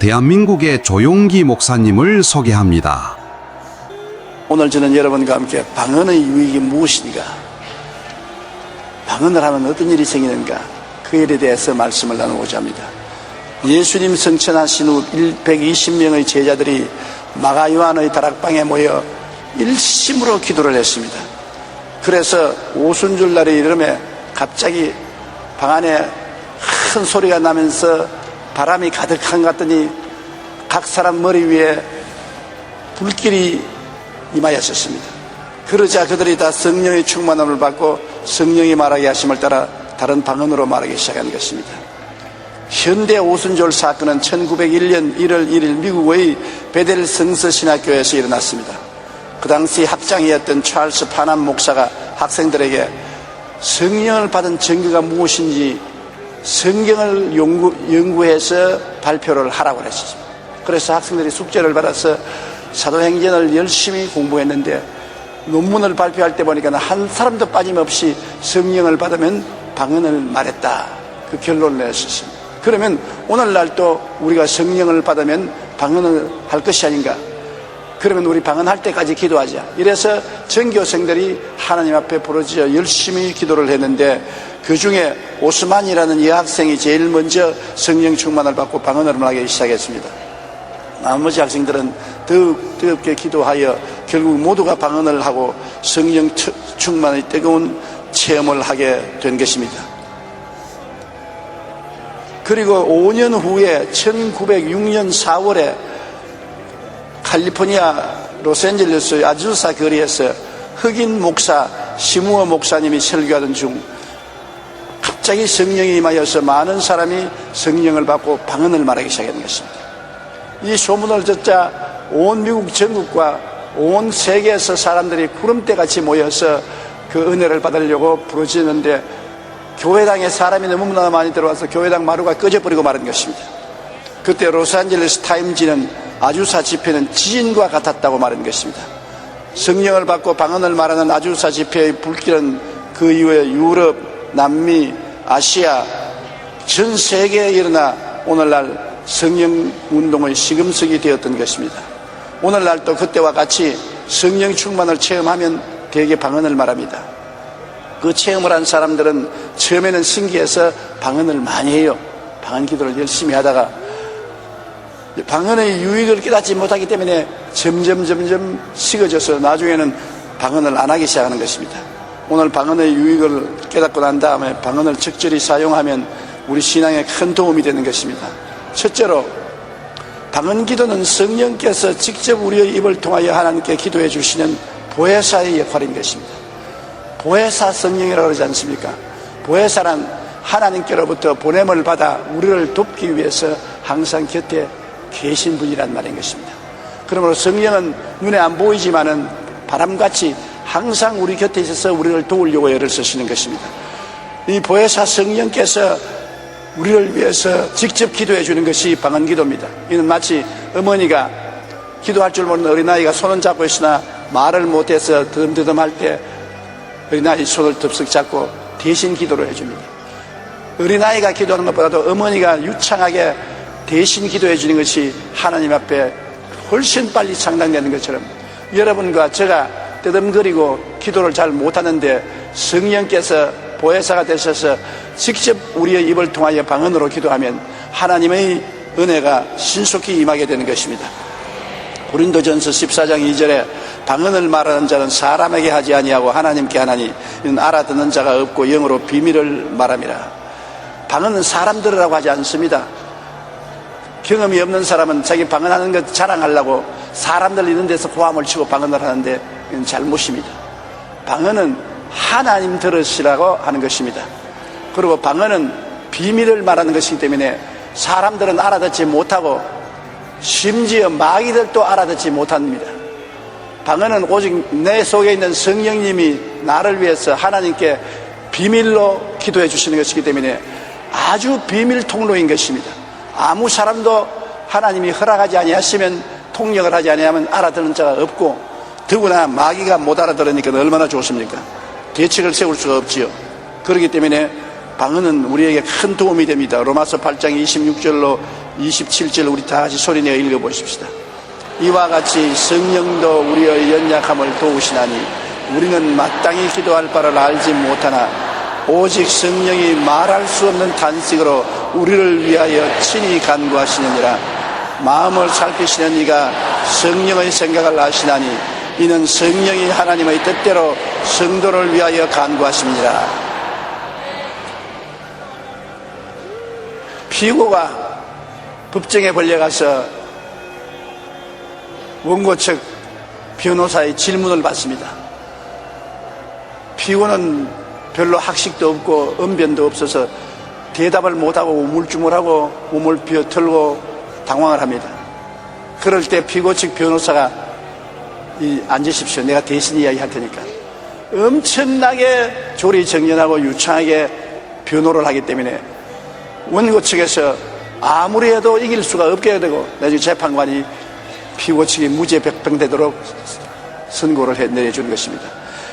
대한민국의 조용기 목사님을 소개합니다. 오늘 저는 여러분과 함께 방언의 유익이 무엇인가, 방언을 하면 어떤 일이 생기는가, 그 일에 대해서 말씀을 나누고자 합니다. 예수님 성천하신 후 120명의 제자들이 마가 요한의 다락방에 모여 일심으로 기도를 했습니다. 그래서 오순절 날의 이름에 갑자기 방 안에 큰 소리가 나면서 바람이 가득한 것 같더니 각 사람 머리 위에 불길이 임하였었습니다. 그러자 그들이 다 성령의 충만함을 받고 성령이 말하게 하심을 따라 다른 방언으로 말하기 시작한 것입니다. 현대 오순절 사건은 1901년 1월 1일 미국의 베델 성서신학교에서 일어났습니다. 그 당시 학장이었던 찰스 파남 목사가 학생들에게 성령을 받은 증거가 무엇인지 성경을 연구해서 발표를 하라고 했습니다. 그래서 학생들이 숙제를 받아서 사도행전을 열심히 공부했는데 논문을 발표할 때 보니까 한 사람도 빠짐없이 성령을 받으면 방언을 말했다, 그 결론을 냈었습니다. 그러면 오늘날 또 우리가 성령을 받으면 방언을 할 것이 아닌가? 그러면 우리 방언할 때까지 기도하자. 이래서 전교생들이 하나님 앞에 부르짖어 열심히 기도를 했는데 그 중에 오스만이라는 여학생이 제일 먼저 성령 충만을 받고 방언을 말하기 시작했습니다. 나머지 학생들은 더욱 뜨겁게 기도하여 결국 모두가 방언을 하고 성령 충만의 뜨거운 체험을 하게 된 것입니다. 그리고 5년 후에 1906년 4월에 캘리포니아 로스앤젤레스 아주사 거리에서 흑인 목사 시무어 목사님이 설교하던 중 갑자기 성령이 임하여서 많은 사람이 성령을 받고 방언을 말하기 시작한 것입니다. 이 소문을 듣자 온 미국 전국과 온 세계에서 사람들이 구름대같이 모여서 그 은혜를 받으려고 부르짖는데 교회당에 사람이 너무나 많이 들어와서 교회당 마루가 꺼져버리고 말은 것입니다. 그때 로스앤젤레스 타임지는 아주사 집회는 지진과 같았다고 말한 것입니다. 성령을 받고 방언을 말하는 아주사 집회의 불길은 그 이후에 유럽, 남미, 아시아 전 세계에 일어나 오늘날 성령 운동의 시금석이 되었던 것입니다. 오늘날도 그때와 같이 성령 충만을 체험하면 대개 방언을 말합니다. 그 체험을 한 사람들은 처음에는 신기해서 방언을 많이 해요. 방언 기도를 열심히 하다가 방언의 유익을 깨닫지 못하기 때문에 점점 식어져서 나중에는 방언을 안 하기 시작하는 것입니다. 오늘 방언의 유익을 깨닫고 난 다음에 방언을 적절히 사용하면 우리 신앙에 큰 도움이 되는 것입니다. 첫째로 방언 기도는 성령께서 직접 우리의 입을 통하여 하나님께 기도해 주시는 보혜사의 역할인 것입니다. 보혜사 성령이라고 그러지 않습니까? 보혜사란 하나님께로부터 보냄을 받아 우리를 돕기 위해서 항상 곁에 계신 분이란 말인 것입니다. 그러므로 성령은 눈에 안 보이지만은 바람같이 항상 우리 곁에 있어서 우리를 도우려고 애를 쓰시는 것입니다. 이 보혜사 성령께서 우리를 위해서 직접 기도해 주는 것이 방언 기도입니다. 이는 마치 어머니가 기도할 줄 모르는 어린아이가 손은 잡고 있으나 말을 못해서 드듬드듬할 때 어린아이 손을 덥석 잡고 대신 기도를 해줍니다. 어린아이가 기도하는 것보다도 어머니가 유창하게 대신 기도해 주는 것이 하나님 앞에 훨씬 빨리 상당되는 것처럼 여러분과 제가 뜨듬거리고 기도를 잘 못하는데 성령께서 보혜사가 되셔서 직접 우리의 입을 통하여 방언으로 기도하면 하나님의 은혜가 신속히 임하게 되는 것입니다. 고린도전서 14장 2절에 방언을 말하는 자는 사람에게 하지 아니하고 하나님께 하나니 이는 알아듣는 자가 없고 영어로 비밀을 말함이라. 방언은 사람들이라고 하지 않습니다. 경험이 없는 사람은 자기 방언하는 것 자랑하려고 사람들 있는 데서 고함을 치고 방언을 하는데 이건 잘못입니다. 방언은 하나님 들으시라고 하는 것입니다. 그리고 방언은 비밀을 말하는 것이기 때문에 사람들은 알아듣지 못하고 심지어 마귀들도 알아듣지 못합니다. 방언은 오직 내 속에 있는 성령님이 나를 위해서 하나님께 비밀로 기도해 주시는 것이기 때문에 아주 비밀 통로인 것입니다. 아무 사람도 하나님이 허락하지 아니하시면 통역을 하지 아니하면 알아듣는 자가 없고 더구나 마귀가 못 알아들으니까 얼마나 좋습니까? 대책을 세울 수가 없지요. 그렇기 때문에 방언은 우리에게 큰 도움이 됩니다. 로마서 8장 26절로 27절 우리 다 같이 소리내어 읽어보십시다. 이와 같이 성령도 우리의 연약함을 도우시나니 우리는 마땅히 기도할 바를 알지 못하나 오직 성령이 말할 수 없는 탄식으로 우리를 위하여 친히 간구하시느니라. 마음을 살피시는 이가 성령의 생각을 아시나니 이는 성령이 하나님의 뜻대로 성도를 위하여 간구하심이니라. 피고가 법정에 벌려가서 원고 측 변호사의 질문을 받습니다. 피고는 별로 학식도 없고 언변도 없어서 대답을 못하고 우물쭈물하고 몸을 비어털고 당황을 합니다. 그럴 때 피고 측 변호사가 앉으십시오. 내가 대신 이야기할 테니까. 엄청나게 조리정연하고 유창하게 변호를 하기 때문에 원고 측에서 아무리 해도 이길 수가 없게 되고 나중에 재판관이 피고 측이 무죄 백병되도록 선고를 내려주는 것입니다.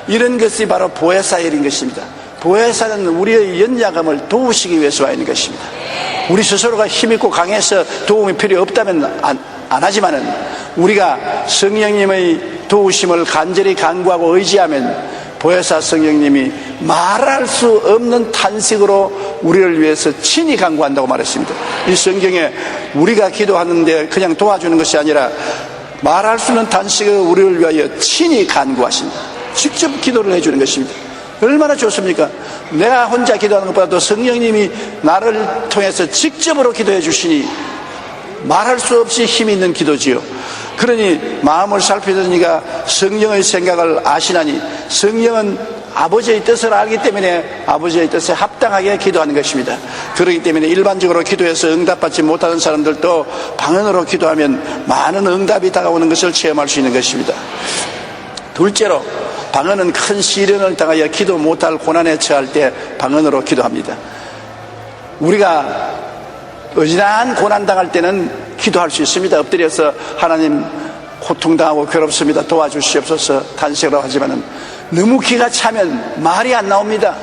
이런 것이 바로 보혜사의 일인 것입니다. 보혜사는 우리의 연약함을 도우시기 위해서 와 있는 것입니다. 우리 스스로가 힘있고 강해서 도움이 필요 없다면 안 하지만은 우리가 성령님의 도우심을 간절히 간구하고 의지하면 보혜사 성령님이 말할 수 없는 탄식으로 우리를 위해서 친히 간구한다고 말했습니다. 이 성경에 우리가 기도하는데 그냥 도와주는 것이 아니라 말할 수 없는 탄식으로 우리를 위하여 친히 간구하신다. 직접 기도를 해주는 것입니다. 얼마나 좋습니까? 내가 혼자 기도하는 것보다도 성령님이 나를 통해서 직접으로 기도해 주시니 말할 수 없이 힘이 있는 기도지요. 그러니 마음을 살피던 이가 성령의 생각을 아시나니 성령은 아버지의 뜻을 알기 때문에 아버지의 뜻에 합당하게 기도하는 것입니다. 그렇기 때문에 일반적으로 기도해서 응답받지 못하는 사람들도 방언으로 기도하면 많은 응답이 다가오는 것을 체험할 수 있는 것입니다. 둘째로 방언은 큰 시련을 당하여 기도 못할 고난에 처할 때 방언으로 기도합니다. 우리가 어지간한 고난 당할 때는 기도할 수 있습니다. 엎드려서 하나님 고통당하고 괴롭습니다. 도와주시옵소서 탄식으로 하지만은 너무 기가 차면 말이 안 나옵니다.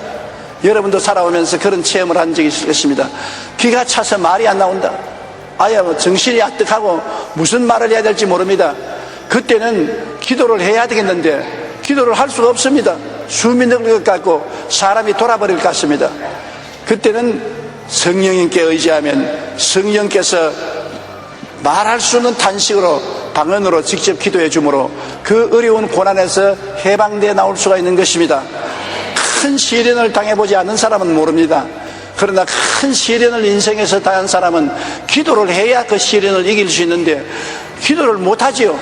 여러분도 살아오면서 그런 체험을 한 적이 있을 것입니다. 기가 차서 말이 안 나온다. 아예 정신이 아득하고 무슨 말을 해야 될지 모릅니다. 그때는 기도를 해야 되겠는데 기도를 할 수가 없습니다. 숨이 늘 것 같고 사람이 돌아버릴 것 같습니다. 그때는 성령님께 의지하면 성령께서 말할 수 없는 탄식으로 방언으로 직접 기도해 주므로 그 어려운 고난에서 해방되어 나올 수가 있는 것입니다. 큰 시련을 당해보지 않는 사람은 모릅니다. 그러나 큰 시련을 인생에서 당한 사람은 기도를 해야 그 시련을 이길 수 있는데 기도를 못하지요.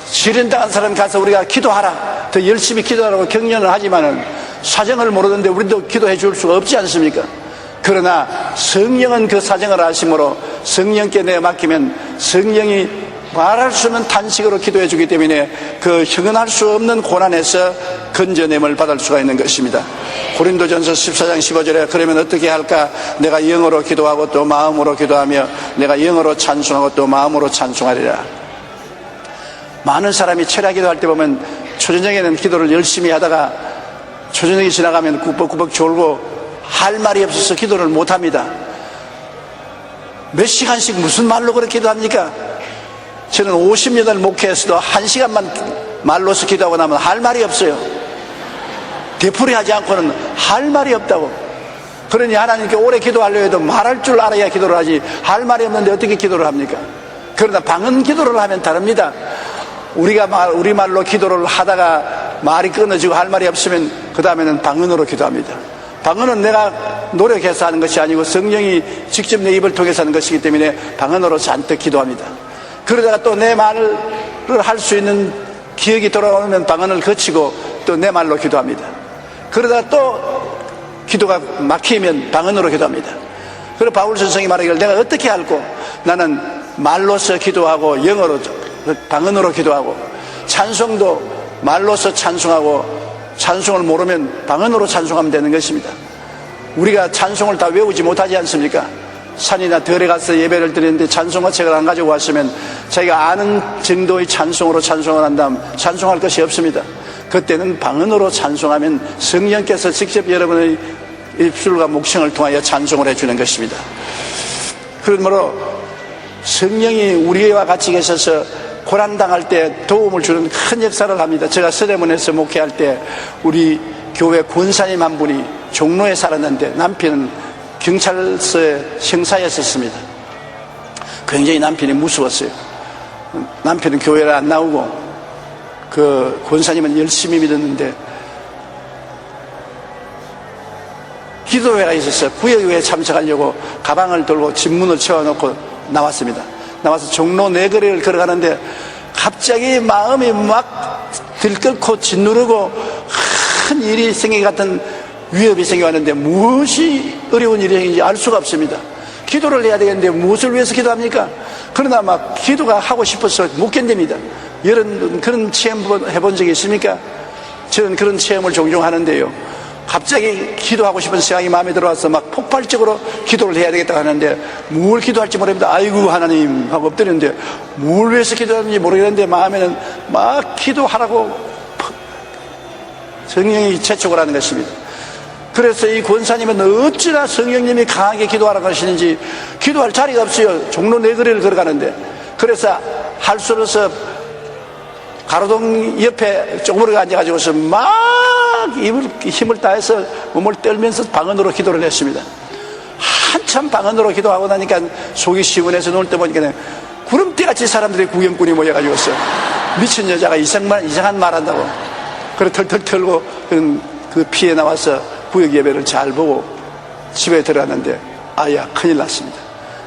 시련 당한 사람 가서 우리가 기도하라, 더 열심히 기도하라고 격려를 하지만은 사정을 모르는데 우리도 기도해 줄 수가 없지 않습니까? 그러나 성령은 그 사정을 아심으로 성령께 내어 맡기면 성령이 말할 수 없는 탄식으로 기도해 주기 때문에 그 형언할 수 없는 고난에서 건져냄을 받을 수가 있는 것입니다. 고린도전서 14장 15절에 그러면 어떻게 할까? 내가 영어로 기도하고 또 마음으로 기도하며 내가 영어로 찬송하고 또 마음으로 찬송하리라. 많은 사람이 철야 기도할 때 보면 초저녁에는 기도를 열심히 하다가 초저녁이 지나가면 꾸벅꾸벅 졸고 할 말이 없어서 기도를 못합니다. 몇 시간씩 무슨 말로 그렇게 기도합니까? 저는 50년을 목회에서도 1시간만 말로서 기도하고 나면 할 말이 없어요. 되풀이하지 않고는 할 말이 없다고. 그러니 하나님께 오래 기도하려 해도 말할 줄 알아야 기도를 하지 할 말이 없는데 어떻게 기도를 합니까? 그러나 방언 기도를 하면 다릅니다. 우리가 우리말로 기도를 하다가 말이 끊어지고 할 말이 없으면 그 다음에는 방언으로 기도합니다. 방언은 내가 노력해서 하는 것이 아니고 성령이 직접 내 입을 통해서 하는 것이기 때문에 방언으로 잔뜩 기도합니다. 그러다가 또 내 말을 할 수 있는 기억이 돌아오면 방언을 거치고 또 내 말로 기도합니다. 그러다가 또 기도가 막히면 방언으로 기도합니다. 그리고 바울 선생이 말하기를 내가 어떻게 할꼬? 나는 말로서 기도하고 영어로 방언으로 기도하고 찬송도 말로서 찬송하고 찬송을 모르면 방언으로 찬송하면 되는 것입니다. 우리가 찬송을 다 외우지 못하지 않습니까? 산이나 들에 가서 예배를 드리는데 찬송가 책을 안 가지고 왔으면 자기가 아는 정도의 찬송으로 찬송을 한 다음 찬송할 것이 없습니다. 그때는 방언으로 찬송하면 성령께서 직접 여러분의 입술과 목청을 통하여 찬송을 해주는 것입니다. 그러므로 성령이 우리와 같이 계셔서 고난당할 때 도움을 주는 큰 역사를 합니다. 제가 서대문에서 목회할 때 우리 교회 권사님 한 분이 종로에 살았는데 남편은 경찰서에 형사였었습니다. 굉장히 남편이 무서웠어요. 남편은 교회를 안 나오고 그 권사님은 열심히 믿었는데 기도회가 있었어요. 구역회에 참석하려고 가방을 들고 집문을 채워놓고 나왔습니다. 나와서 종로 내거리를 걸어가는데 갑자기 마음이 막 들끓고 짓누르고 큰 일이 생긴 것 같은 위협이 생겨왔는데 무엇이 어려운 일인지 알 수가 없습니다. 기도를 해야 되겠는데 무엇을 위해서 기도합니까? 그러나 막 기도가 하고 싶어서 못 견딥니다. 여러분 그런 체험 해본 적이 있습니까? 저는 그런 체험을 종종 하는데요. 갑자기 기도하고 싶은 생각이 마음에 들어와서 막 폭발적으로 기도를 해야 되겠다 하는데 뭘 기도할지 모릅니다. 아이고 하나님 하고 엎드렸는데 뭘 위해서 기도하는지 모르겠는데 마음에는 막 기도하라고 성령이 재촉을 하는 것입니다. 그래서 이 권사님은 어찌나 성령님이 강하게 기도하라고 하시는지 기도할 자리가 없어요. 종로 내거리를 걸어가는데. 그래서 할 수 없어서 가로등 옆에 쪼그려 앉아가지고서 막 힘을 다해서 몸을 떨면서 방언으로 기도를 했습니다. 한참 방언으로 기도하고 나니까 속이 시원해서 눈을 떠보니까 구름대같이 사람들이 구경꾼이 모여가지고서 미친 여자가 이상한 말 한다고 그래 털털 털고 그 피해 나와서 구역 예배를 잘 보고 집에 들어갔는데 아야 큰일 났습니다.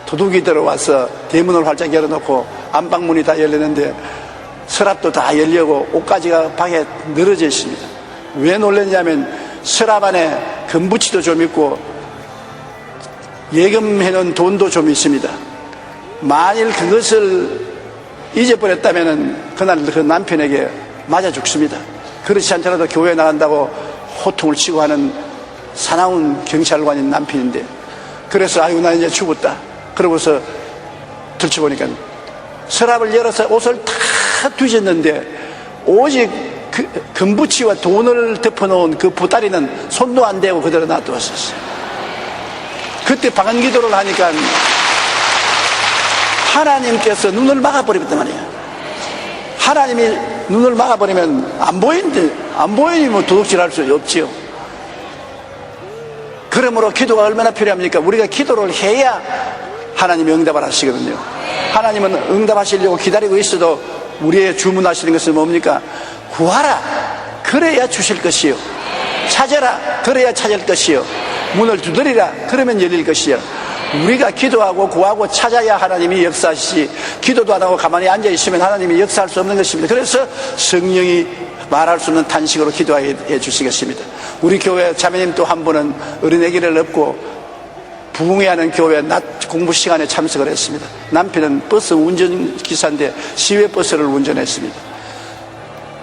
도둑이 들어와서 대문을 활짝 열어놓고 안방문이 다 열렸는데 서랍도 다 열려고 옷가지가 방에 늘어져 있습니다. 왜 놀랐냐면 서랍 안에 금붙이도 좀 있고 예금해놓은 돈도 좀 있습니다. 만일 그것을 잊어버렸다면 그날 그 남편에게 맞아 죽습니다. 그렇지 않더라도 교회 나간다고 호통을 치고 하는 사나운 경찰관인 남편인데 그래서 아이고 나 이제 죽었다 그러고서 들춰보니까 서랍을 열어서 옷을 다 뒤졌는데 오직 그 금붙이와 돈을 덮어놓은 그 보따리는 손도 안 대고 그대로 놔두었었어요. 그때 방언 기도를 하니까 하나님께서 눈을 막아버리겠단 말이에요. 하나님이 눈을 막아버리면 안 보이니 뭐 도둑질할 수 없지요. 그러므로 기도가 얼마나 필요합니까? 우리가 기도를 해야 하나님이 응답을 하시거든요. 하나님은 응답하시려고 기다리고 있어도 우리의 주문하시는 것은 뭡니까? 구하라 그래야 주실 것이요, 찾아라 그래야 찾을 것이요, 문을 두드리라 그러면 열릴 것이요. 우리가 기도하고 구하고 찾아야 하나님이 역사하시지 기도도 안 하고 가만히 앉아있으면 하나님이 역사할 수 없는 것입니다. 그래서 성령이 말할 수 없는 탄식으로 기도해 주시겠습니다. 우리 교회 자매님 또 한 분은 어린애기를 업고 부흥회하는 교회 낮 공부 시간에 참석을 했습니다. 남편은 버스 운전기사인데 시외버스를 운전했습니다.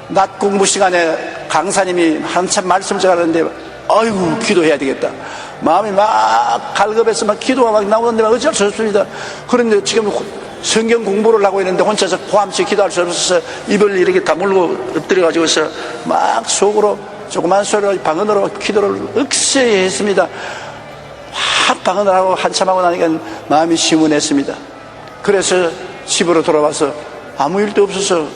낮 공부 시간에 강사님이 한참 말씀 전하는데 아이고 기도해야 되겠다 마음이 막 갈급해서 막 기도가 막 나오는데 어쩔 수 없습니다. 그런데 지금 성경 공부를 하고 있는데 혼자서 고함치 기도할 수 없어서 입을 이렇게 다물고 엎드려가지고서 막 속으로 조그만 소리로 방언으로 기도를 억세게 했습니다. 확 방언을 하고 한참 하고 나니까 마음이 시원했습니다. 그래서 집으로 돌아와서 아무 일도 없어서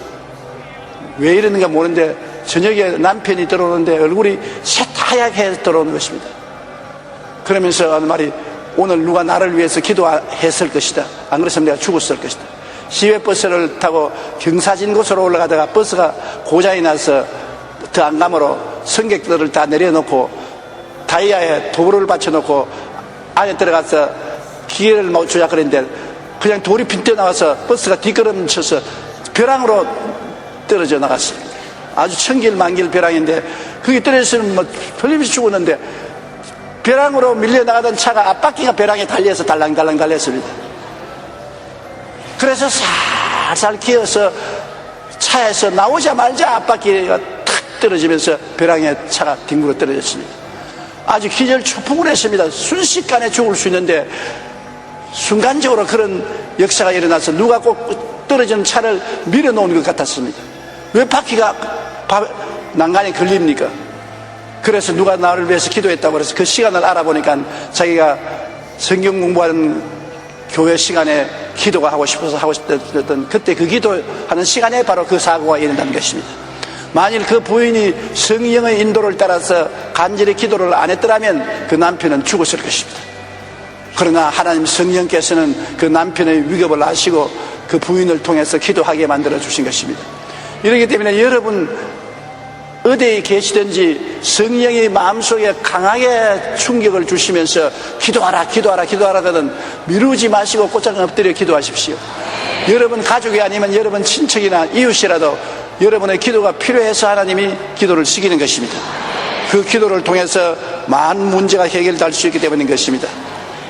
왜 이러는가 모르는데 저녁에 남편이 들어오는데 얼굴이 새하얗게 들어오는 것입니다. 그러면서 하는 말이 오늘 누가 나를 위해서 기도했을 것이다. 안 그랬으면 내가 죽었을 것이다. 시외버스를 타고 경사진 곳으로 올라가다가 버스가 고장이 나서 더 안감으로 승객들을 다 내려놓고 다이아에 도로를 받쳐놓고 안에 들어가서 기계를 막 조작하는데 그냥 돌이 핀 튀어나와서 버스가 뒷걸음쳐서 벼랑으로 떨어져 나갔습니다. 아주 천길만길 벼랑인데 그게 떨어졌으면 뭐 틀림없이 죽었는데 벼랑으로 밀려나가던 차가 앞바퀴가 벼랑에 달려서 달랑달랑 달렸습니다. 그래서 살살 기어서 차에서 나오자마자 앞바퀴가 탁 떨어지면서 벼랑에 차가 뒹굴어 떨어졌습니다. 아주 기절초풍을 했습니다. 순식간에 죽을 수 있는데 순간적으로 그런 역사가 일어나서 누가 꼭 떨어지는 차를 밀어놓은 것 같았습니다. 왜 바퀴가 난간에 걸립니까? 그래서 누가 나를 위해서 기도했다고 그래서 그 시간을 알아보니까 자기가 성경 공부하는 교회 시간에 기도가 하고 싶어서 하고 싶었던 그때 그 기도하는 시간에 바로 그 사고가 일어난 것입니다. 만일 그 부인이 성령의 인도를 따라서 간절히 기도를 안 했더라면 그 남편은 죽었을 것입니다. 그러나 하나님 성령께서는 그 남편의 위급을 아시고 그 부인을 통해서 기도하게 만들어 주신 것입니다. 이렇기 때문에 여러분 어디에 계시든지 성령이 마음속에 강하게 충격을 주시면서 기도하라 하거든 미루지 마시고 곧장 엎드려 기도하십시오. 여러분 가족이 아니면 여러분 친척이나 이웃이라도 여러분의 기도가 필요해서 하나님이 기도를 시키는 것입니다. 그 기도를 통해서 많은 문제가 해결될 수 있기 때문인 것입니다.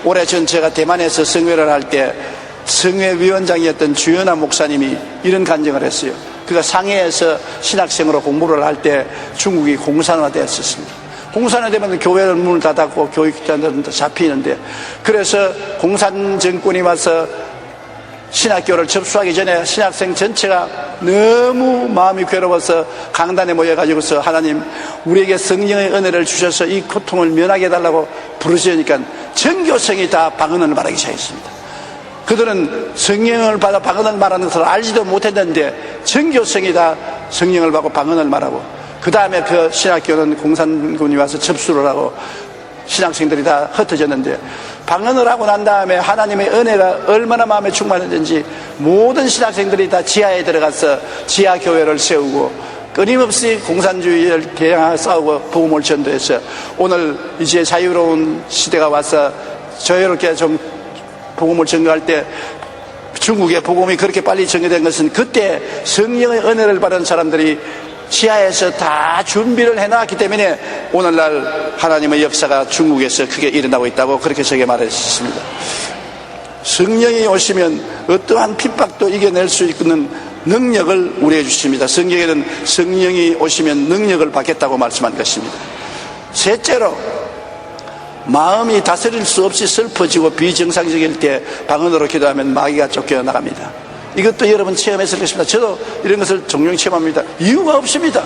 오래전 제가 대만에서 성회를 할 때 성회위원장이었던 주연아 목사님이 이런 간증을 했어요. 그가 상해에서 신학생으로 공부를 할 때 중국이 공산화되었습니다. 공산화되면 교회는 문을 닫았고 교육자들은 잡히는데, 그래서 공산 정권이 와서 신학교를 접수하기 전에 신학생 전체가 너무 마음이 괴로워서 강단에 모여가지고서 하나님 우리에게 성령의 은혜를 주셔서 이 고통을 면하게 해달라고 부르시니까 전교생이 다 방언을 말하기 시작했습니다. 그들은 성령을 받아 방언을 말하는 것을 알지도 못했는데 전교생이 다 성령을 받고 방언을 말하고, 그 다음에 그 신학교는 공산군이 와서 접수를 하고 신학생들이 다 흩어졌는데, 방언을 하고 난 다음에 하나님의 은혜가 얼마나 마음에 충만했는지 모든 신학생들이 다 지하에 들어가서 지하교회를 세우고 끊임없이 공산주의를 대항하여 싸우고 복음을 전도해서 오늘 이제 자유로운 시대가 와서 자유롭게 좀 복음을 전도할 때 중국의 복음이 그렇게 빨리 전개된 것은 그때 성령의 은혜를 받은 사람들이 지하에서 다 준비를 해놨기 때문에 오늘날 하나님의 역사가 중국에서 크게 일어나고 있다고 그렇게 저에게 말했습니다. 성령이 오시면 어떠한 핍박도 이겨낼 수 있는 능력을 우리에게 주십니다. 성경에는 성령이 오시면 능력을 받겠다고 말씀한 것입니다. 셋째로, 마음이 다스릴 수 없이 슬퍼지고 비정상적일 때 방언으로 기도하면 마귀가 쫓겨나갑니다. 이것도 여러분 체험했을 것입니다. 저도 이런 것을 종종 체험합니다. 이유가 없습니다.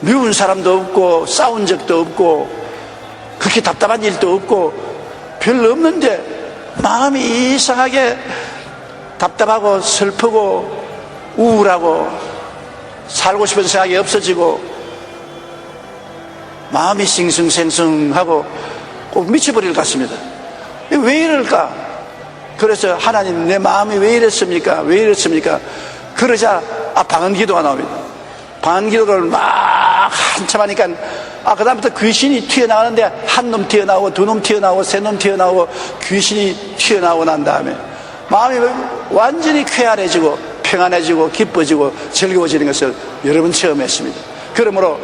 미운 사람도 없고 싸운 적도 없고 그렇게 답답한 일도 없고 별로 없는데 마음이 이상하게 답답하고 슬프고 우울하고 살고 싶은 생각이 없어지고 마음이 싱숭생숭하고 꼭 미쳐버릴 것 같습니다. 왜 이럴까? 그래서 하나님 내 마음이 왜 이랬습니까? 왜 이랬습니까? 그러자 방언 기도가 나옵니다. 방언 기도를 막 한참 하니까 그 다음부터 귀신이 튀어나가는데 한 놈 튀어나오고 두 놈 튀어나오고 세 놈 튀어나오고 귀신이 튀어나오고 난 다음에 마음이 완전히 쾌활해지고 평안해지고 기뻐지고 즐거워지는 것을 여러분 체험했습니다. 그러므로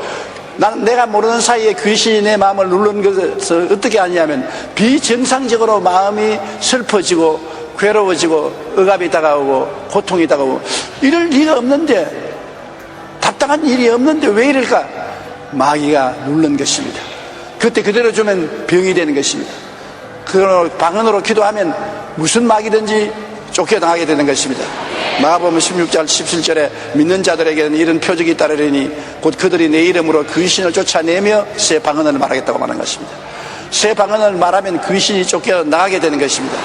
내가 모르는 사이에 귀신이 내 마음을 누르는 것을 어떻게 하냐면 비정상적으로 마음이 슬퍼지고 괴로워지고 억압이 다가오고 고통이 다가오고 이럴 리가 없는데, 답답한 일이 없는데 왜 이럴까? 마귀가 누른 것입니다. 그때 그대로 주면 병이 되는 것입니다. 그러므로 방언으로 기도하면 무슨 마귀든지 쫓겨나가게 되는 것입니다. 마가복음 16장 17절에 믿는 자들에게는 이런 표적이 따르리니 곧 그들이 내 이름으로 귀신을 쫓아내며 새 방언을 말하겠다고 말하는 것입니다. 새 방언을 말하면 귀신이 쫓겨나가게 되는 것입니다.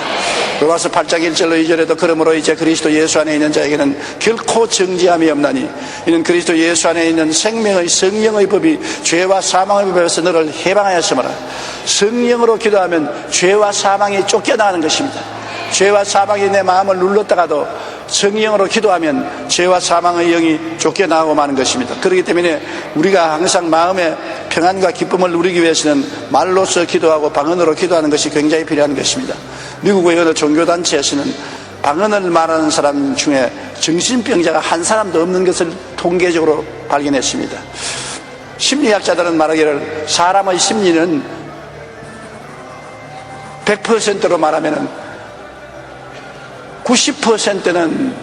로마서 8장 1절로 2절에도 그러므로 이제 그리스도 예수 안에 있는 자에게는 결코 정죄함이 없나니 이는 그리스도 예수 안에 있는 생명의 성령의 법이 죄와 사망의 법에서 너를 해방하였으므로. 성령으로 기도하면 죄와 사망이 쫓겨나가는 것입니다. 죄와 사망이 내 마음을 눌렀다가도 성령으로 기도하면 죄와 사망의 영이 쫓겨나가고 마는 것입니다. 그렇기 때문에 우리가 항상 마음의 평안과 기쁨을 누리기 위해서는 말로써 기도하고 방언으로 기도하는 것이 굉장히 필요한 것입니다. 미국의 어느 종교단체에서는 방언을 말하는 사람 중에 정신병자가 한 사람도 없는 것을 통계적으로 발견했습니다. 심리학자들은 말하기를 사람의 심리는 100%로 말하면 90%는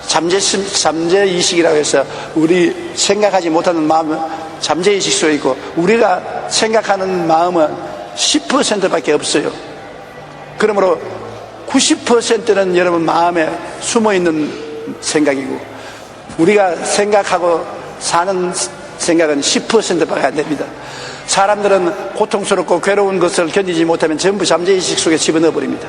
잠재의식이라고 해서 우리 생각하지 못하는 마음은 잠재의식 속에 있고 우리가 생각하는 마음은 10%밖에 없어요. 그러므로 90%는 여러분 마음에 숨어있는 생각이고 우리가 생각하고 사는 생각은 10%밖에 안 됩니다. 사람들은 고통스럽고 괴로운 것을 견디지 못하면 전부 잠재의식 속에 집어넣어 버립니다.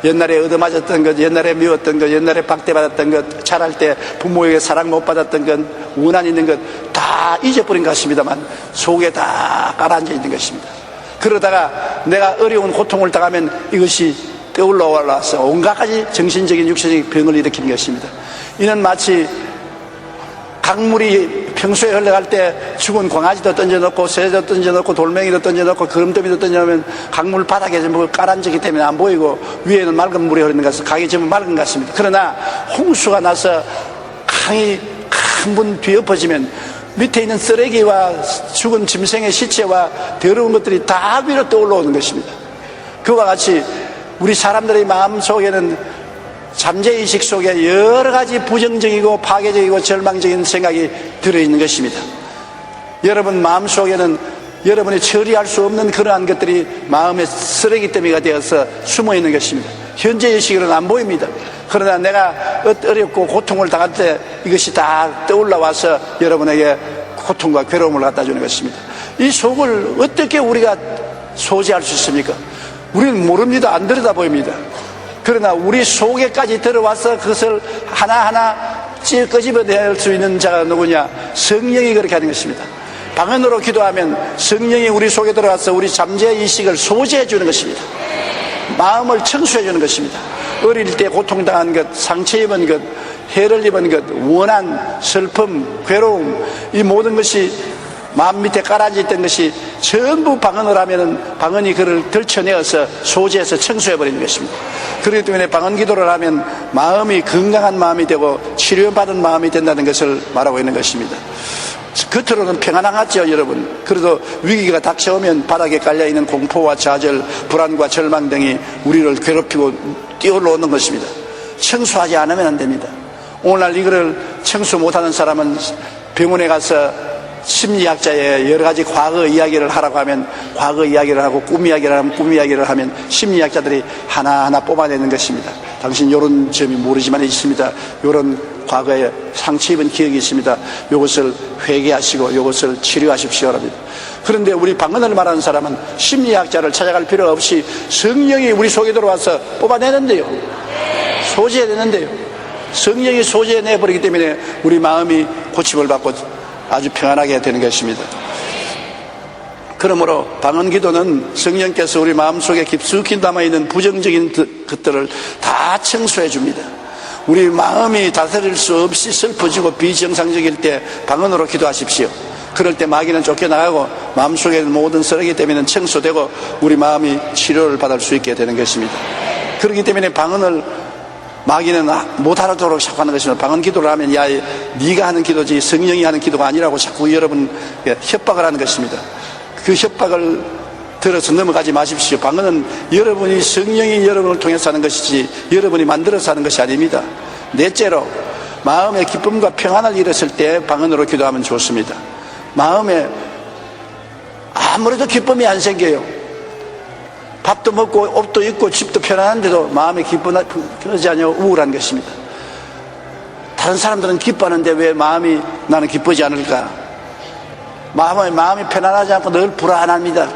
옛날에 얻어맞았던 것, 옛날에 미웠던 것, 옛날에 박대받았던 것, 자랄 때 부모에게 사랑 못 받았던 것, 원한 있는 것 다 잊어버린 것 같습니다만 속에 다 깔아앉아 있는 것입니다. 그러다가 내가 어려운 고통을 당하면 이것이 떠올라와서 온갖 가지 정신적인 육체적인 병을 일으키는 것입니다. 이는 마치 강물이 평소에 흘러갈 때 죽은 광아지도 던져놓고 새도 던져놓고 돌멩이도 던져놓고 거름더미도 던져놓으면 강물 바닥에 전부 깔아앉기 때문에 안 보이고 위에는 맑은 물이 흐르는 것은 강이 전부 맑은 것 같습니다. 그러나 홍수가 나서 강이 큰 분 뒤엎어지면 밑에 있는 쓰레기와 죽은 짐승의 시체와 더러운 것들이 다 위로 떠올라오는 것입니다. 그와 같이 우리 사람들의 마음 속에는 잠재의식 속에 여러 가지 부정적이고 파괴적이고 절망적인 생각이 들어있는 것입니다. 여러분 마음 속에는 여러분이 처리할 수 없는 그러한 것들이 마음의 쓰레기 더미가 되어서 숨어 있는 것입니다. 현재의식으로는 안 보입니다. 그러나 내가 어렵고 고통을 당할 때 이것이 다 떠올라와서 여러분에게 고통과 괴로움을 갖다 주는 것입니다. 이 속을 어떻게 우리가 소지할 수 있습니까? 우리는 모릅니다. 안 들여다보입니다. 그러나 우리 속에까지 들어와서 그것을 하나하나 끄집어낼 수 있는 자가 누구냐? 성령이 그렇게 하는 것입니다. 방언으로 기도하면 성령이 우리 속에 들어와서 우리 잠재의식을 소지해 주는 것입니다. 마음을 청소해 주는 것입니다. 어릴 때 고통당한 것, 상처 입은 것, 해를 입은 것, 원한, 슬픔, 괴로움, 이 모든 것이 마음 밑에 깔아져 있던 것이 전부 방언을 하면은 방언이 그를 들춰내어서 소지해서 청소해버리는 것입니다. 그렇기 때문에 방언 기도를 하면 마음이 건강한 마음이 되고 치료받은 마음이 된다는 것을 말하고 있는 것입니다. 겉으로는 평안하겠죠, 여러분. 그래도 위기가 닥쳐오면 바닥에 깔려있는 공포와 좌절, 불안과 절망 등이 우리를 괴롭히고 뛰어올라오는 것입니다. 청소하지 않으면 안 됩니다. 오늘날 이거를 청소 못하는 사람은 병원에 가서 심리학자의 여러 가지 과거 이야기를 하라고 하면 과거 이야기를 하고 꿈 이야기를 하면 꿈 이야기를 하면 심리학자들이 하나하나 뽑아내는 것입니다. 당신 이런 점이 모르지만 있습니다. 이런 과거에 상처 입은 기억이 있습니다. 이것을 회개하시고 이것을 치료하십시오. 그런데 우리 방언을 말하는 사람은 심리학자를 찾아갈 필요 없이 성령이 우리 속에 들어와서 뽑아내는데요. 소지해내는데요. 성령이 소지해내버리기 때문에 우리 마음이 고침을 받고 아주 평안하게 되는 것입니다. 그러므로 방언 기도는 성령께서 우리 마음속에 깊숙이 남아있는 부정적인 것들을 다 청소해 줍니다. 우리 마음이 다스릴 수 없이 슬퍼지고 비정상적일 때 방언으로 기도하십시오. 그럴 때 마귀는 쫓겨나가고 마음속에 있는 모든 쓰레기 때문에 청소되고 우리 마음이 치료를 받을 수 있게 되는 것입니다. 그렇기 때문에 방언을 마귀는 못 알아듣도록 자꾸 하는 것입니다. 방언 기도를 하면 야, 네가 하는 기도지 성령이 하는 기도가 아니라고 자꾸 여러분 협박을 하는 것입니다. 그 협박을 들어서 넘어가지 마십시오. 방언은 여러분이 성령이 여러분을 통해서 하는 것이지 여러분이 만들어서 하는 것이 아닙니다. 넷째로 마음의 기쁨과 평안을 잃었을 때 방언으로 기도하면 좋습니다. 마음에 아무래도 기쁨이 안 생겨요. 밥도 먹고 옷도 입고 집도 편안한데도 마음에 기쁘지 않냐 우울한 것입니다. 다른 사람들은 기뻐하는데 왜 나는 기쁘지 않을까? 마음이 편안하지 않고 늘 불안합니다.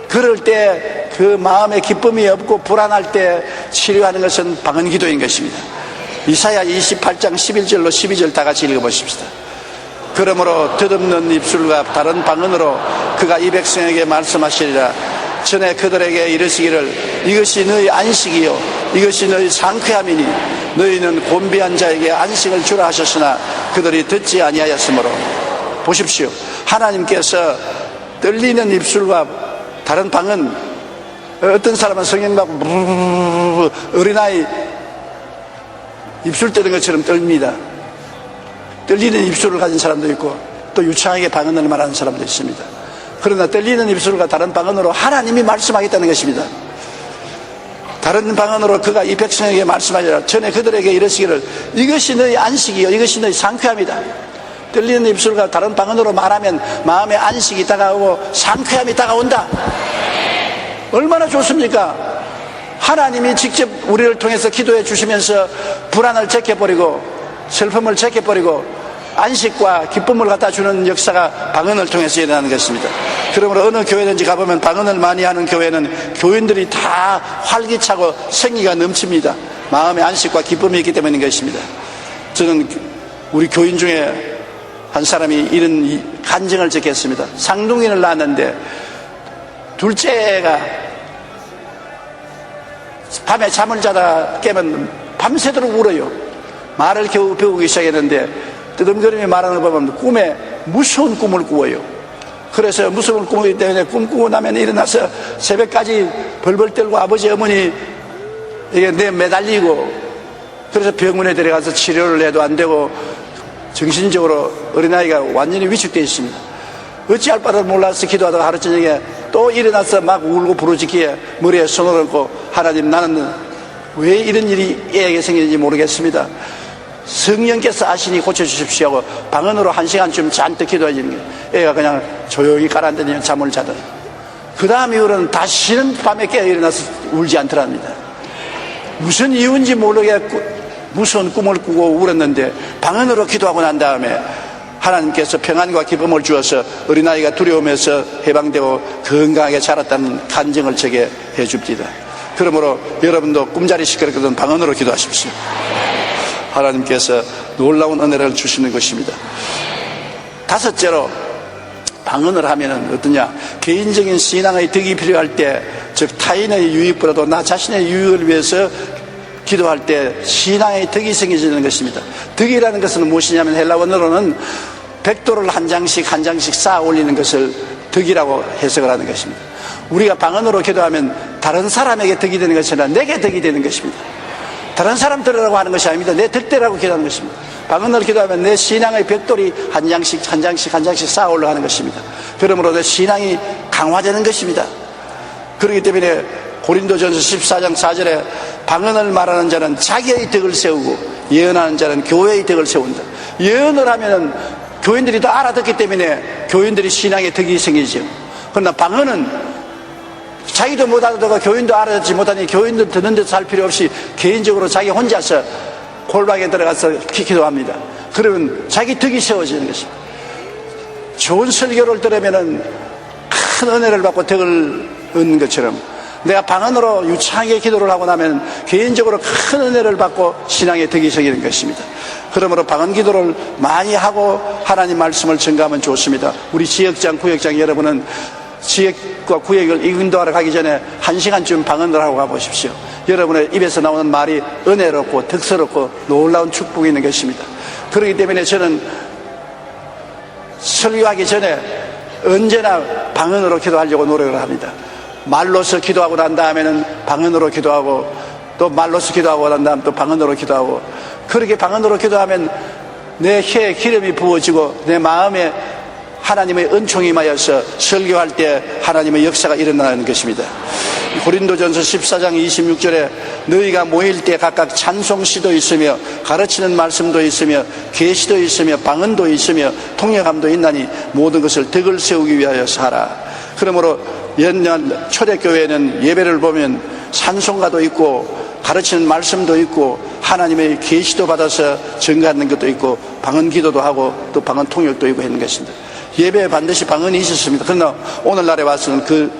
그럴 때 그 마음에 기쁨이 없고 불안할 때 치료하는 것은 방언 기도인 것입니다. 이사야 28장 11절로 12절 다 같이 읽어보십시다. 그러므로 덧없는 입술과 다른 방언으로 그가 이 백성에게 말씀하시리라. 전에 그들에게 이르시기를 이것이 너희 안식이요 이것이 너희 상쾌함이니 너희는 곤비한 자에게 안식을 주라 하셨으나 그들이 듣지 아니하였으므로. 보십시오. 하나님께서 떨리는 입술과 다른 방언, 어떤 사람은 성령 받고 어린아이 입술 떠는 것처럼 떨립니다. 떨리는 입술을 가진 사람도 있고 또 유창하게 방언을 말하는 사람도 있습니다. 그러나 떨리는 입술과 다른 방언으로 하나님이 말씀하겠다는 것입니다. 다른 방언으로 그가 이 백성에게 말씀하시라. 전에 그들에게 이르시기를 이것이 너희 안식이요 이것이 너희 상쾌함이다. 떨리는 입술과 다른 방언으로 말하면 마음의 안식이 다가오고 상쾌함이 다가온다. 얼마나 좋습니까? 하나님이 직접 우리를 통해서 기도해 주시면서 불안을 제껴버리고 슬픔을 제껴버리고 안식과 기쁨을 갖다 주는 역사가 방언을 통해서 일어나는 것입니다. 그러므로 어느 교회든지 가보면 방언을 많이 하는 교회는 교인들이 다 활기차고 생기가 넘칩니다. 마음의 안식과 기쁨이 있기 때문인 것입니다. 저는 우리 교인 중에 한 사람이 이런 간증을 적겠습니다. 쌍둥이를 낳았는데 둘째가 밤에 잠을 자다 깨면 밤새도록 울어요. 말을 겨우 배우기 시작했는데 뜨듬거리며 말하는 걸 보면 꿈에 무서운 꿈을 꾸어요. 그래서 무서운 꿈이기 때문에 꿈 꾸고 나면 일어나서 새벽까지 벌벌 떨고 아버지 어머니 이게 내 매달리고, 그래서 병원에 데려가서 치료를 해도 안 되고 정신적으로 어린아이가 완전히 위축되어 있습니다. 어찌할 바를 몰라서 기도하다가 하루 저녁에 또 일어나서 막 울고 부르짖기에 머리에 손을 얹고, 하나님, 나는 왜 이런 일이 애에게 생기는지 모르겠습니다. 성령께서 아시니 고쳐주십시오 하고 방언으로 1시간쯤 잔뜩 기도해주는 거예요. 애가 그냥 조용히 가라앉으면 잠을 자더니, 그 다음 이후로는 다시는 밤에 깨어 일어나서 울지 않더랍니다. 무슨 이유인지 모르게 무서운 꿈을 꾸고 울었는데 방언으로 기도하고 난 다음에 하나님께서 평안과 기쁨을 주어서 어린아이가 두려움에서 해방되고 건강하게 자랐다는 간증을 제게 해줍니다. 그러므로 여러분도 꿈자리 시끄럽거든 방언으로 기도하십시오. 하나님께서 놀라운 은혜를 주시는 것입니다. 다섯째로, 방언을 하면은 어떠냐? 개인적인 신앙의 덕이 필요할 때, 즉 타인의 유익보다도 나 자신의 유익을 위해서 기도할 때 신앙의 덕이 생기는 것입니다. 덕이라는 것은 무엇이냐면 헬라어로는 백도를 한 장씩 한 장씩 쌓아 올리는 것을 덕이라고 해석을 하는 것입니다. 우리가 방언으로 기도하면 다른 사람에게 덕이 되는 것이 아니라 내게 덕이 되는 것입니다. 다른 사람들이라고 하는 것이 아닙니다. 내 덕대라고 기도하는 것입니다. 방언으로 기도하면 내 신앙의 벽돌이 한 장씩 한 장씩 한 장씩 쌓아 올라가는 것입니다. 그러므로 내 신앙이 강화되는 것입니다. 그렇기 때문에 고린도전서 14장 4절에 방언을 말하는 자는 자기의 덕을 세우고 예언하는 자는 교회의 덕을 세운다. 예언을 하면은 교인들이 다 알아듣기 때문에 교인들이 신앙의 덕이 생기죠. 그러나 방언은 자기도 못 알아듣고 교인도 알아듣지 못하니 교인들 듣는 데서 할 필요 없이 개인적으로 자기 혼자서 골방에 들어가서 기도합니다. 그러면 자기 덕이 세워지는 것입니다. 좋은 설교를 들으면은 큰 은혜를 받고 덕을 얻는 것처럼 내가 방언으로 유창하게 기도를 하고 나면 개인적으로 큰 은혜를 받고 신앙의 덕이 생기는 것입니다. 그러므로 방언 기도를 많이 하고 하나님 말씀을 전가하면 좋습니다. 우리 지역장, 구역장 여러분은 지역과 구역을 인도하러 가기 전에 1시간쯤 방언을 하고 가보십시오. 여러분의 입에서 나오는 말이 은혜롭고 덕스럽고 놀라운 축복이 있는 것입니다. 그렇기 때문에 저는 설교하기 전에 언제나 방언으로 기도하려고 노력을 합니다. 말로서 기도하고 난 다음에는 방언으로 기도하고, 또 말로서 기도하고 난 다음 또 방언으로 기도하고, 그렇게 방언으로 기도하면 내 혀에 기름이 부어지고 내 마음에 하나님의 은총이 임하여서 설교할 때 하나님의 역사가 일어나는 것입니다. 고린도전서 14장 26절에 너희가 모일 때 각각 찬송시도 있으며 가르치는 말씀도 있으며 계시도 있으며 방언도 있으며 통역함도 있나니 모든 것을 덕을 세우기 위하여서 하라. 그러므로 옛날 초대교회는 예배를 보면 찬송가도 있고 가르치는 말씀도 있고 하나님의 계시도 받아서 증거하는 것도 있고 방언 기도도 하고 또 방언 통역도 있고 했는 것입니다. 예배에 반드시 방언이 있었습니다. 그러나 오늘날에 와서는 그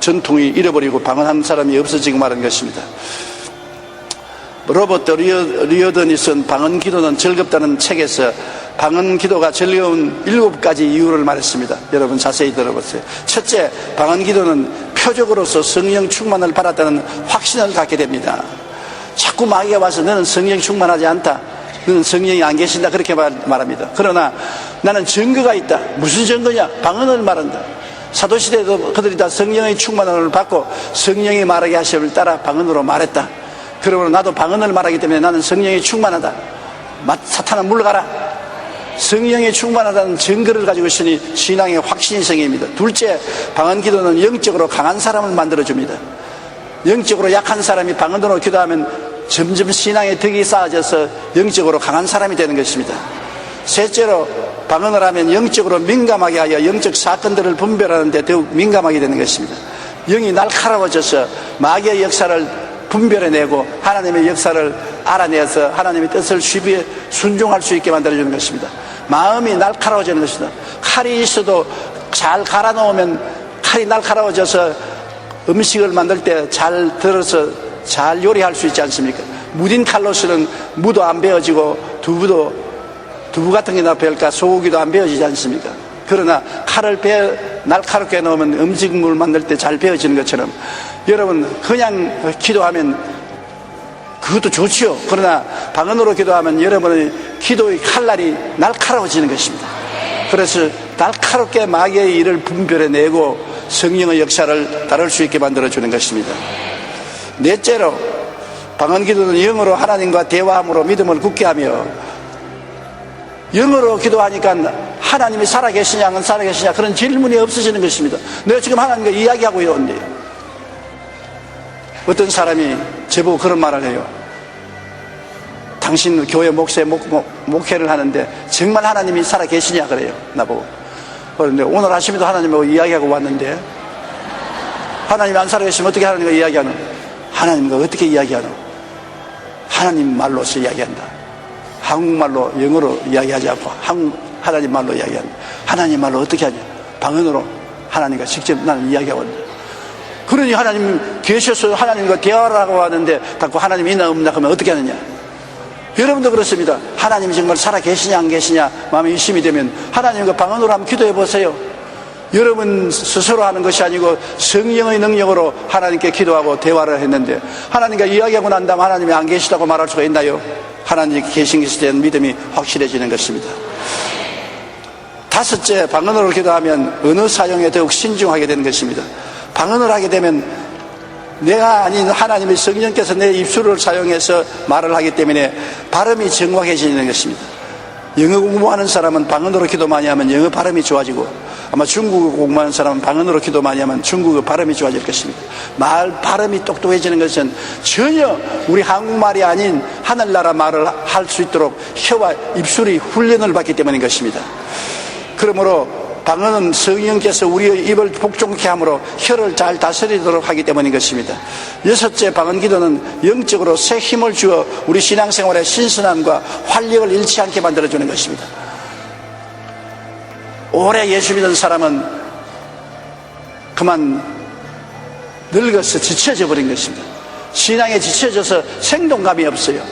전통이 잃어버리고 방언하는 사람이 없어지고 말한 것입니다. 로버트 리어던이 쓴 방언 기도는 즐겁다는 책에서 방언 기도가 즐거운 7가지 이유를 말했습니다. 여러분 자세히 들어보세요. 첫째, 방언 기도는 표적으로서 성령 충만을 받았다는 확신을 갖게 됩니다. 자꾸 마귀가 와서 너는 성령 충만하지 않다, 너는 성령이 안 계신다, 그렇게 말합니다. 그러나 나는 증거가 있다. 무슨 증거냐? 방언을 말한다. 사도시대에도 그들이 다 성령의 충만을 받고 성령이 말하게 하심을 따라 방언으로 말했다. 그러므로 나도 방언을 말하기 때문에 나는 성령이 충만하다. 사탄아 물러가라. 성령이 충만하다는 증거를 가지고 있으니 신앙의 확신이 생깁니다. 둘째, 방언 기도는 영적으로 강한 사람을 만들어줍니다. 영적으로 약한 사람이 방언으로 기도하면 점점 신앙의 덕이 쌓아져서 영적으로 강한 사람이 되는 것입니다. 셋째로, 방언을 하면 영적으로 민감하게 하여 영적 사건들을 분별하는 데 더욱 민감하게 되는 것입니다. 영이 날카로워져서 마귀의 역사를 분별해내고 하나님의 역사를 알아내서 하나님의 뜻을 쉽게 순종할 수 있게 만들어주는 것입니다. 마음이 날카로워지는 것이다. 칼이 있어도 잘 갈아놓으면 칼이 날카로워져서 음식을 만들 때 잘 들어서 잘 요리할 수 있지 않습니까? 무딘 칼로서는 무도 안 베어지고 두부 같은 게나 베을까 소고기도 안 베어지지 않습니까? 그러나 칼을 날카롭게 넣으면 음식물 만들 때 잘 베어지는 것처럼 여러분 그냥 기도하면 그것도 좋지요. 그러나 방언으로 기도하면 여러분의 기도의 칼날이 날카로워지는 것입니다. 그래서 날카롭게 마귀의 일을 분별해내고 성령의 역사를 다룰 수 있게 만들어주는 것입니다. 넷째로 방언 기도는 영어로 하나님과 대화함으로 믿음을 굳게 하며, 영어로 기도하니까 하나님이 살아계시냐 안 살아계시냐 그런 질문이 없어지는 것입니다. 내가 지금 하나님과 이야기하고 있는데 어떤 사람이 저보고 그런 말을 해요. 당신 교회 목회를 하는데 정말 하나님이 살아계시냐 그래요. 나보고. 그런데 오늘 아침에도 하나님하고 이야기하고 왔는데 하나님이 안 살아계시면 어떻게 하나님과 이야기하노? 하나님과 어떻게 이야기하노? 하나님 말로서 이야기한다. 한국말로 영어로 이야기하지 않고 하나님 말로 이야기한다. 하나님 말로 어떻게 하냐? 방언으로 하나님과 직접 나는 이야기하고 있다. 그러니 하나님 계셔서 하나님과 대화를 하고 왔는데 자꾸 하나님 있나 없나 하면 어떻게 하느냐? 여러분도 그렇습니다. 하나님이 정말 살아계시냐 안 계시냐 마음에 의심이 되면 하나님과 방언으로 한번 기도해 보세요. 여러분 스스로 하는 것이 아니고 성령의 능력으로 하나님께 기도하고 대화를 했는데 하나님과 이야기하고 난 다음 하나님이 안 계시다고 말할 수가 있나요? 하나님이 계신 것에 대한 믿음이 확실해지는 것입니다. 다섯째, 방언으로 기도하면 언어 사용에 더욱 신중하게 되는 것입니다. 방언을 하게 되면 내가 아닌 하나님의 성령께서 내 입술을 사용해서 말을 하기 때문에 발음이 정확해지는 것입니다. 영어 공부하는 사람은 방언으로 기도 많이 하면 영어 발음이 좋아지고, 아마 중국어 공부하는 사람은 방언으로 기도 많이 하면 중국어 발음이 좋아질 것입니다. 말 발음이 똑똑해지는 것은 전혀 우리 한국말이 아닌 하늘나라 말을 할 수 있도록 혀와 입술이 훈련을 받기 때문인 것입니다. 그러므로 방언은 성령께서 우리의 입을 복종케 함으로 혀를 잘 다스리도록 하기 때문인 것입니다. 여섯째, 방언 기도는 영적으로 새 힘을 주어 우리 신앙생활의 신선함과 활력을 잃지 않게 만들어주는 것입니다. 오래 예수 믿은 사람은 그만 늙어서 지쳐져 버린 것입니다. 신앙에 지쳐져서 생동감이 없어요.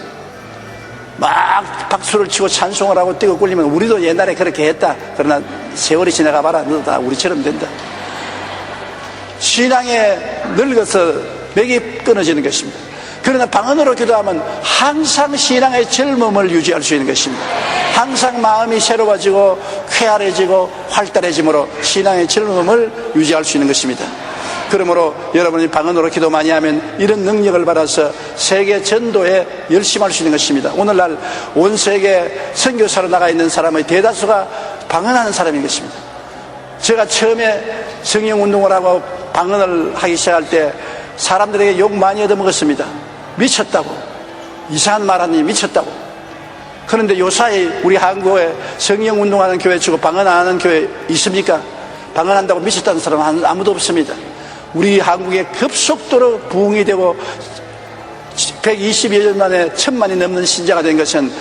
막 박수를 치고 찬송을 하고 뛰고 굴리면 우리도 옛날에 그렇게 했다. 그러나 세월이 지나가 봐라. 너도 다 우리처럼 된다. 신앙에 늙어서 맥이 끊어지는 것입니다. 그러나 방언으로 기도하면 항상 신앙의 젊음을 유지할 수 있는 것입니다. 항상 마음이 새로워지고 쾌활해지고 활달해짐으로 신앙의 젊음을 유지할 수 있는 것입니다. 그러므로 여러분이 방언으로 기도 많이 하면 이런 능력을 받아서 세계 전도에 열심할 수 있는 것입니다. 오늘날 온 세계 선교사로 나가 있는 사람의 대다수가 방언하는 사람인 것입니다. 제가 처음에 성령운동을 하고 방언을 하기 시작할 때 사람들에게 욕 많이 얻어먹었습니다. 미쳤다고, 이상한 말 하니 미쳤다고. 그런데 요사이 우리 한국에 성령운동하는 교회 치고 방언 안 하는 교회 있습니까? 방언한다고 미쳤다는 사람은 아무도 없습니다. 우리 한국에 급속도로 부흥이 되고 120여 년 만에 1000만이 넘는 신자가 된 것은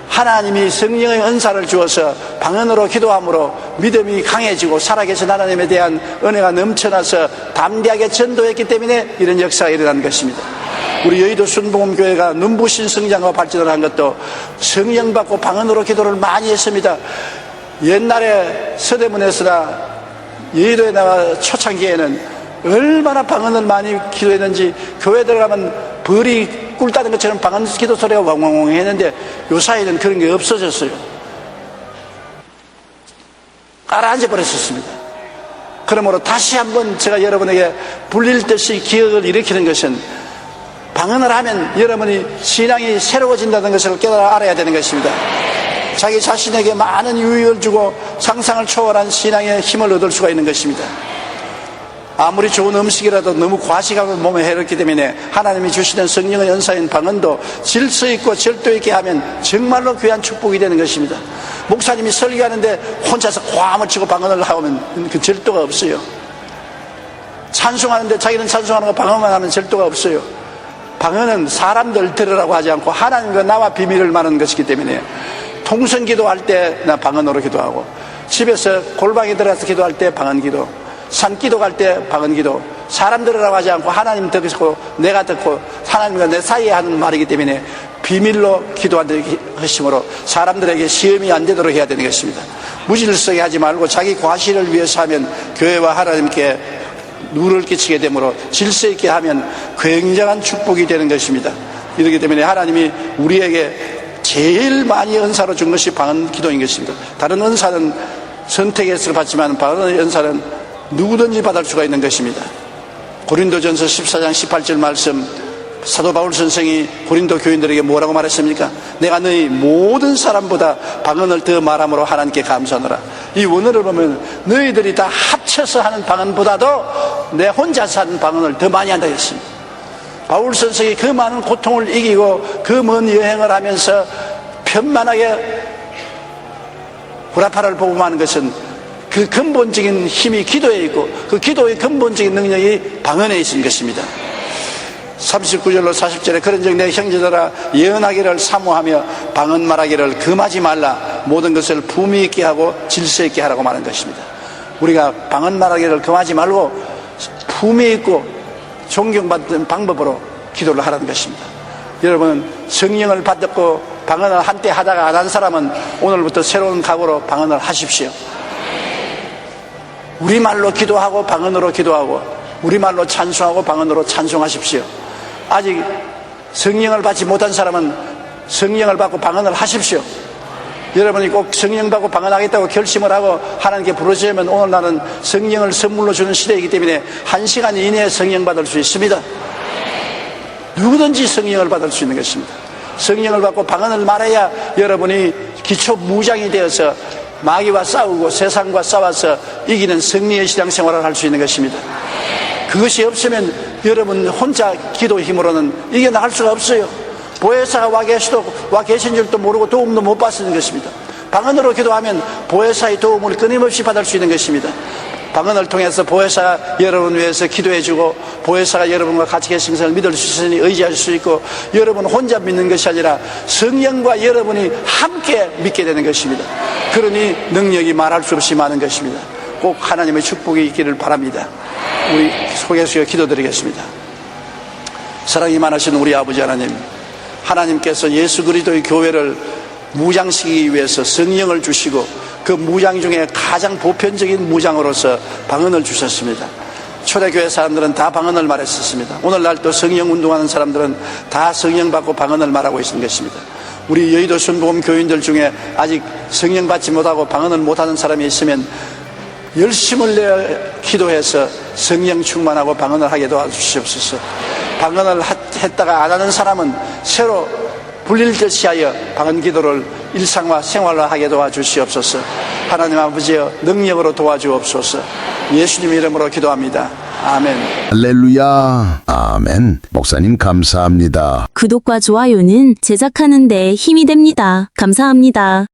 하나님이 성령의 은사를 주어서 방언으로 기도함으로 믿음이 강해지고 살아계신 하나님에 대한 은혜가 넘쳐나서 담대하게 전도했기 때문에 이런 역사가 일어난 것입니다. 우리 여의도 순복음교회가 눈부신 성장과 발전을 한 것도 성령 받고 방언으로 기도를 많이 했습니다. 옛날에 서대문에서나 여의도에 나와 초창기에는 얼마나 방언을 많이 기도했는지 교회 들어가면 벌이 꿀 따는 것처럼 방언 기도 소리가 왕왕왕 했는데 요사이는 그런 게 없어졌어요. 가라앉아 버렸었습니다. 그러므로 다시 한번 제가 여러분에게 불릴 듯이 기억을 일으키는 것은 방언을 하면 여러분이 신앙이 새로워진다는 것을 깨달아 알아야 되는 것입니다. 자기 자신에게 많은 유익을 주고 상상을 초월한 신앙의 힘을 얻을 수가 있는 것입니다. 아무리 좋은 음식이라도 너무 과식하고 몸에 해롭기 때문에 하나님이 주시는 성령의 은사인 방언도 질서 있고 절도 있게 하면 정말로 귀한 축복이 되는 것입니다. 목사님이 설교하는데 혼자서 과음을 치고 방언을 하면 그 절도가 없어요. 찬송하는데 자기는 찬송하는 거 방언만 하면 절도가 없어요. 방언은 사람들 들으라고 하지 않고 하나님과 나와 비밀을 말하는 것이기 때문에 통성 기도할 때 나 방언으로 기도하고, 집에서 골방에 들어가서 기도할 때 방언 기도, 산기도 갈 때 방언 기도, 사람 들으라고 하지 않고 하나님 듣고 내가 듣고 하나님과 내 사이에 하는 말이기 때문에 비밀로 기도하는 것이므로 사람들에게 시험이 안 되도록 해야 되는 것입니다. 무질서하게 하지 말고 자기 과실을 위해서 하면 교회와 하나님께 누를 끼치게 되므로 질서 있게 하면 굉장한 축복이 되는 것입니다. 이렇기 때문에 하나님이 우리에게 제일 많이 은사로 준 것이 방언 기도인 것입니다. 다른 은사는 선택해서 받지만 방언의 은사는 누구든지 받을 수가 있는 것입니다. 고린도전서 14장 18절 말씀, 사도 바울 선생이 고린도 교인들에게 뭐라고 말했습니까? 내가 너희 모든 사람보다 방언을 더 말함으로 하나님께 감사하노라. 이 원어를 보면 너희들이 다 합쳐서 하는 방언보다도 내 혼자서 하는 방언을 더 많이 한다 했습니다. 바울 선생이 그 많은 고통을 이기고 그 먼 여행을 하면서 편만하게 구라파를 복음하는 것은 그 근본적인 힘이 기도에 있고 그 기도의 근본적인 능력이 방언에 있는 것입니다. 39절로 40절에 그런즉 내 형제들아 예언하기를 사모하며 방언 말하기를 금하지 말라. 모든 것을 품위 있게 하고 질서 있게 하라고 말한 것입니다. 우리가 방언 말하기를 금하지 말고 품위 있고 존경받는 방법으로 기도를 하라는 것입니다. 여러분, 성령을 받고 방언을 한때 하다가 안 한 사람은 오늘부터 새로운 각오로 방언을 하십시오. 우리말로 기도하고 방언으로 기도하고 우리말로 찬송하고 방언으로 찬송하십시오. 아직 성령을 받지 못한 사람은 성령을 받고 방언을 하십시오. 여러분이 꼭 성령 받고 방언하겠다고 결심을 하고 하나님께 부르시면 오늘날은 성령을 선물로 주는 시대이기 때문에 1시간 이내에 성령 받을 수 있습니다. 누구든지 성령을 받을 수 있는 것입니다. 성령을 받고 방언을 말해야 여러분이 기초 무장이 되어서 마귀와 싸우고 세상과 싸워서 이기는 승리의 신앙생활을 할 수 있는 것입니다. 그것이 없으면 여러분 혼자 기도 힘으로는 이겨나갈 수가 없어요. 보혜사가 와 계신 줄도 모르고 도움도 못 받는 것입니다. 방언으로 기도하면 보혜사의 도움을 끊임없이 받을 수 있는 것입니다. 방언을 통해서 보혜사가 여러분 위해서 기도해주고 보혜사가 여러분과 같이 계신 것을 믿을 수 있으니 의지할 수 있고 여러분 혼자 믿는 것이 아니라 성령과 여러분이 함께 믿게 되는 것입니다. 그러니 능력이 말할 수 없이 많은 것입니다. 꼭 하나님의 축복이 있기를 바랍니다. 우리 속에서 기도드리겠습니다. 사랑이 많으신 우리 아버지 하나님, 하나님께서 예수 그리스도의 교회를 무장시키기 위해서 성령을 주시고 그 무장 중에 가장 보편적인 무장으로서 방언을 주셨습니다. 초대교회 사람들은 다 방언을 말했었습니다. 오늘날 또 성령 운동하는 사람들은 다 성령 받고 방언을 말하고 있는 것입니다. 우리 여의도 순복음 교인들 중에 아직 성령 받지 못하고 방언을 못하는 사람이 있으면 열심을 내어 기도해서 성령 충만하고 방언을 하게 도와주시옵소서. 방언을 했다가 안 하는 사람은 새로 불릴듯이 하여 방언 기도를 일상화 생활화하게 도와주시옵소서. 하나님 아버지여 능력으로 도와주옵소서. 예수님 이름으로 기도합니다. 아멘. 할렐루야. 아멘. 목사님 감사합니다. 구독과 좋아요는 제작하는 데 힘이 됩니다. 감사합니다.